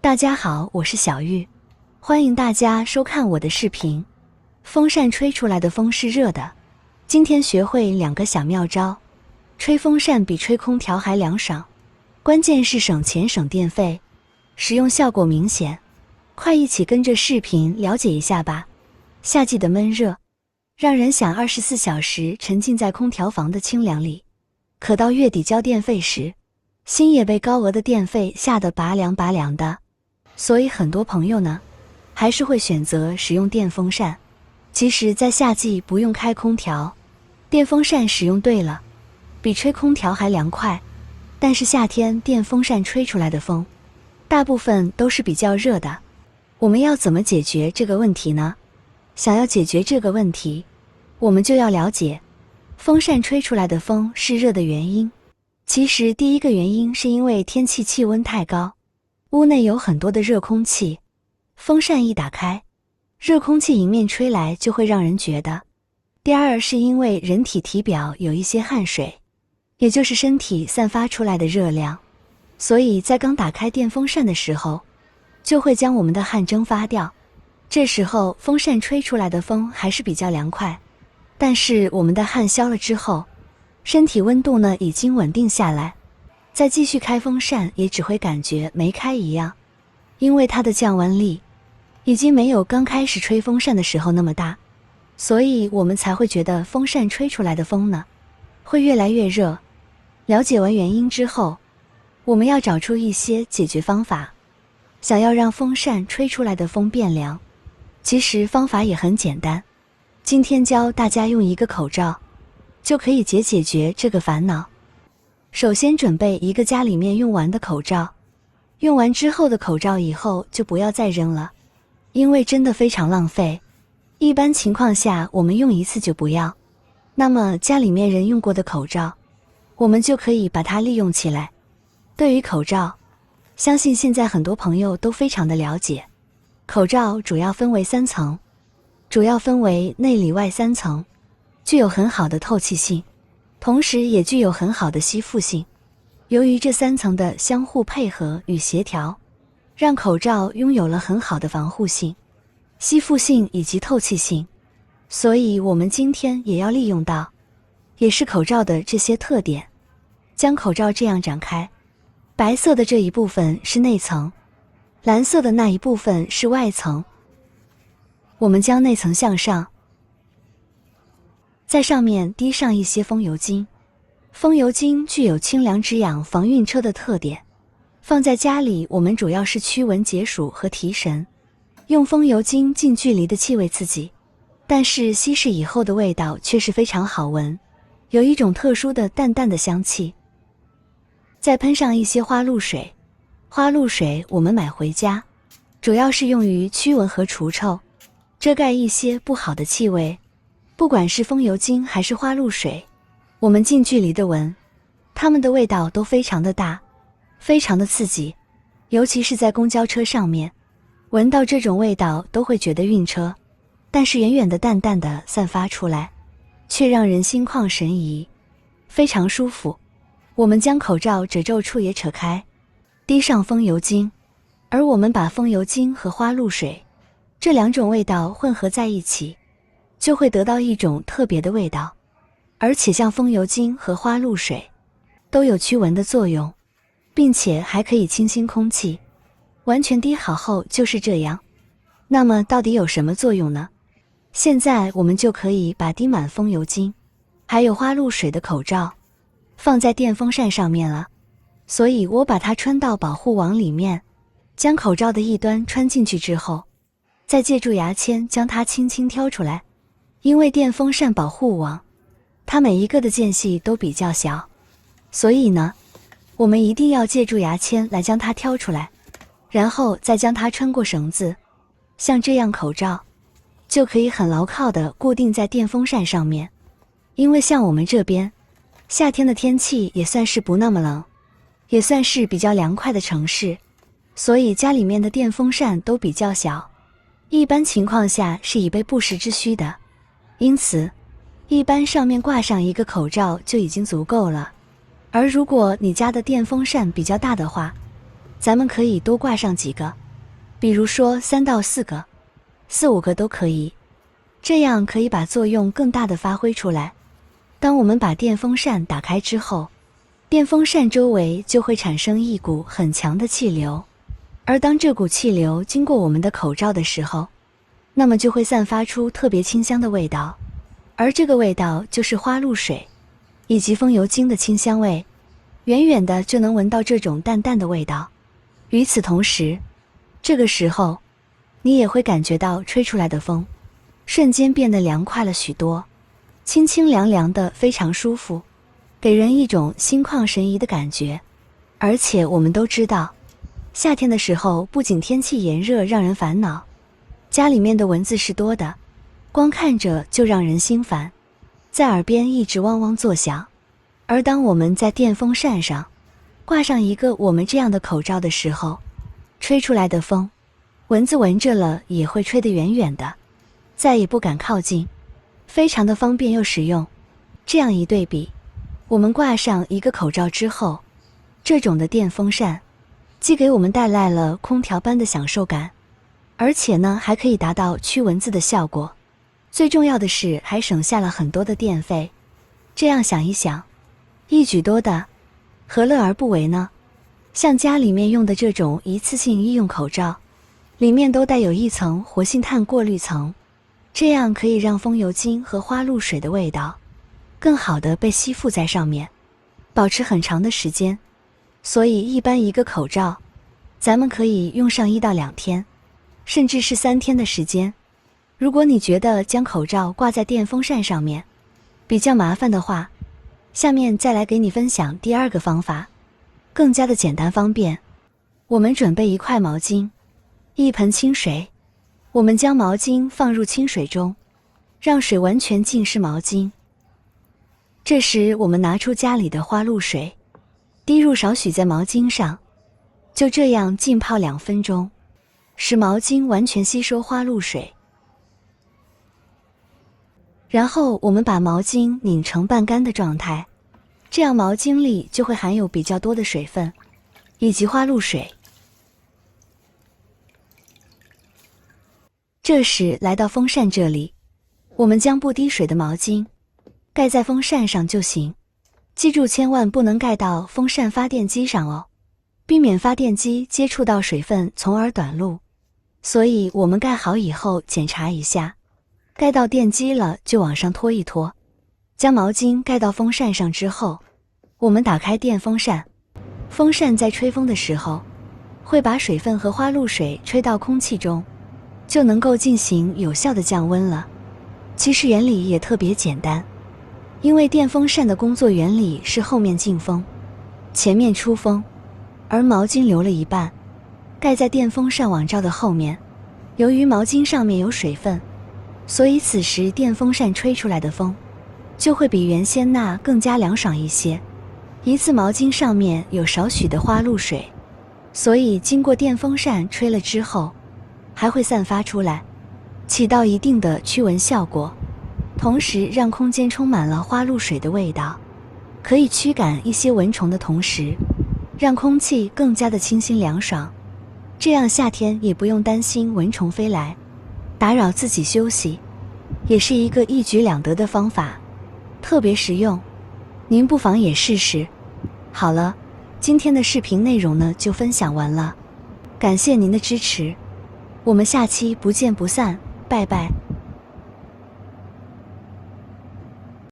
大家好，我是小玉，欢迎大家收看我的视频。风扇吹出来的风是热的，今天学会2个小妙招，吹风扇比吹空调还凉爽，关键是省钱省电费，使用效果明显。快一起跟着视频了解一下吧。夏季的闷热，让人想24小时沉浸在空调房的清凉里，可到月底交电费时，心也被高额的电费吓得拔凉拔凉的。所以很多朋友呢，还是会选择使用电风扇。即使在夏季不用开空调，电风扇使用对了，比吹空调还凉快。但是夏天电风扇吹出来的风，大部分都是比较热的。我们要怎么解决这个问题呢？想要解决这个问题，我们就要了解风扇吹出来的风是热的原因。其实第一个原因是因为天气气温太高，屋内有很多的热空气，风扇一打开，热空气迎面吹来就会让人觉得。第二是因为人体体表有一些汗水，也就是身体散发出来的热量，所以在刚打开电风扇的时候，就会将我们的汗蒸发掉。这时候风扇吹出来的风还是比较凉快，但是我们的汗消了之后，身体温度呢已经稳定下来，再继续开风扇也只会感觉没开一样，因为它的降温力已经没有刚开始吹风扇的时候那么大，所以我们才会觉得风扇吹出来的风呢会越来越热。了解完原因之后，我们要找出一些解决方法，想要让风扇吹出来的风变凉。其实方法也很简单，今天教大家用一个口罩就可以解决这个烦恼。首先准备一个家里面用完的口罩，用完之后的口罩以后就不要再扔了，因为真的非常浪费。一般情况下我们用一次就不要，那么家里面人用过的口罩，我们就可以把它利用起来。对于口罩，相信现在很多朋友都非常的了解，口罩主要分为3层，主要分为内里外3层，具有很好的透气性，同时也具有很好的吸附性。由于这3层的相互配合与协调，让口罩拥有了很好的防护性、吸附性以及透气性，所以我们今天也要利用到，也是口罩的这些特点。将口罩这样展开，白色的这一部分是内层，蓝色的那一部分是外层。我们将内层向上，在上面滴上一些风油精。风油精具有清凉止痒、防晕车的特点，放在家里我们主要是驱蚊解暑和提神。用风油精近距离的气味刺激，但是稀释以后的味道却是非常好闻，有一种特殊的淡淡的香气。再喷上一些花露水，花露水我们买回家，主要是用于驱蚊和除臭，遮盖一些不好的气味。不管是风油精还是花露水，我们近距离的闻，它们的味道都非常的大，非常的刺激，尤其是在公交车上面，闻到这种味道都会觉得晕车，但是远远的淡淡的散发出来，却让人心旷神怡，非常舒服。我们将口罩褶皱处也扯开，滴上风油精，而我们把风油精和花露水这2种味道混合在一起，就会得到一种特别的味道。而且像风油精和花露水都有驱蚊的作用，并且还可以清新空气。完全滴好后就是这样。那么到底有什么作用呢？现在我们就可以把滴满风油精还有花露水的口罩放在电风扇上面了。所以我把它穿到保护网里面，将口罩的一端穿进去之后，再借助牙签将它轻轻挑出来。因为电风扇保护网它每一个的间隙都比较小，所以呢，我们一定要借助牙签来将它挑出来，然后再将它穿过绳子，像这样口罩就可以很牢靠地固定在电风扇上面。因为像我们这边夏天的天气也算是不那么冷，也算是比较凉快的城市，所以家里面的电风扇都比较小，一般情况下是以备不时之需的，因此一般上面挂上一个口罩就已经足够了。而如果你家的电风扇比较大的话，咱们可以多挂上几个，比如说3到4个、4、5个都可以，这样可以把作用更大的发挥出来。当我们把电风扇打开之后，电风扇周围就会产生一股很强的气流，而当这股气流经过我们的口罩的时候，那么就会散发出特别清香的味道，而这个味道就是花露水以及风油精的清香味，远远的就能闻到这种淡淡的味道。与此同时，这个时候你也会感觉到吹出来的风瞬间变得凉快了许多，清清凉凉的，非常舒服，给人一种心旷神怡的感觉。而且我们都知道，夏天的时候不仅天气炎热让人烦恼，家里面的蚊子是多的，光看着就让人心烦，在耳边一直汪汪作响。而当我们在电风扇上挂上一个我们这样的口罩的时候，吹出来的风，蚊子闻着了也会吹得远远的，再也不敢靠近，非常的方便又实用。这样一对比，我们挂上一个口罩之后，这种的电风扇既给我们带来了空调般的享受感，而且呢还可以达到驱蚊子的效果，最重要的是还省下了很多的电费。这样想一想，一举多得，何乐而不为呢？像家里面用的这种一次性医用口罩，里面都带有一层活性炭过滤层，这样可以让风油精和花露水的味道更好的被吸附在上面，保持很长的时间。所以一般一个口罩咱们可以用上1到2天，甚至是3天的时间。如果你觉得将口罩挂在电风扇上面比较麻烦的话，下面再来给你分享第2个方法，更加的简单方便。我们准备1块毛巾，1盆清水，我们将毛巾放入清水中，让水完全浸湿毛巾。这时我们拿出家里的花露水，滴入少许在毛巾上，就这样浸泡2分钟，使毛巾完全吸收花露水。然后我们把毛巾拧成半干的状态，这样毛巾里就会含有比较多的水分以及花露水。这时来到风扇这里，我们将不滴水的毛巾盖在风扇上就行，记住千万不能盖到风扇发电机上哦，避免发电机接触到水分从而短路。所以我们盖好以后检查一下，盖到电机了就往上拖一拖。将毛巾盖到风扇上之后，我们打开电风扇，风扇在吹风的时候会把水分和花露水吹到空气中，就能够进行有效的降温了。其实原理也特别简单，因为电风扇的工作原理是后面进风，前面出风，而毛巾留了一半，盖在电风扇网罩的后面。由于毛巾上面有水分，所以此时电风扇吹出来的风就会比原先那更加凉爽一些。一次毛巾上面有少许的花露水，所以经过电风扇吹了之后还会散发出来，起到一定的驱蚊效果，同时让空间充满了花露水的味道，可以驱赶一些蚊虫的同时让空气更加的清新凉爽，这样夏天也不用担心蚊虫飞来打扰自己休息，也是一个一举两得的方法，特别实用，您不妨也试试。好了，今天的视频内容呢就分享完了，感谢您的支持，我们下期不见不散，拜拜。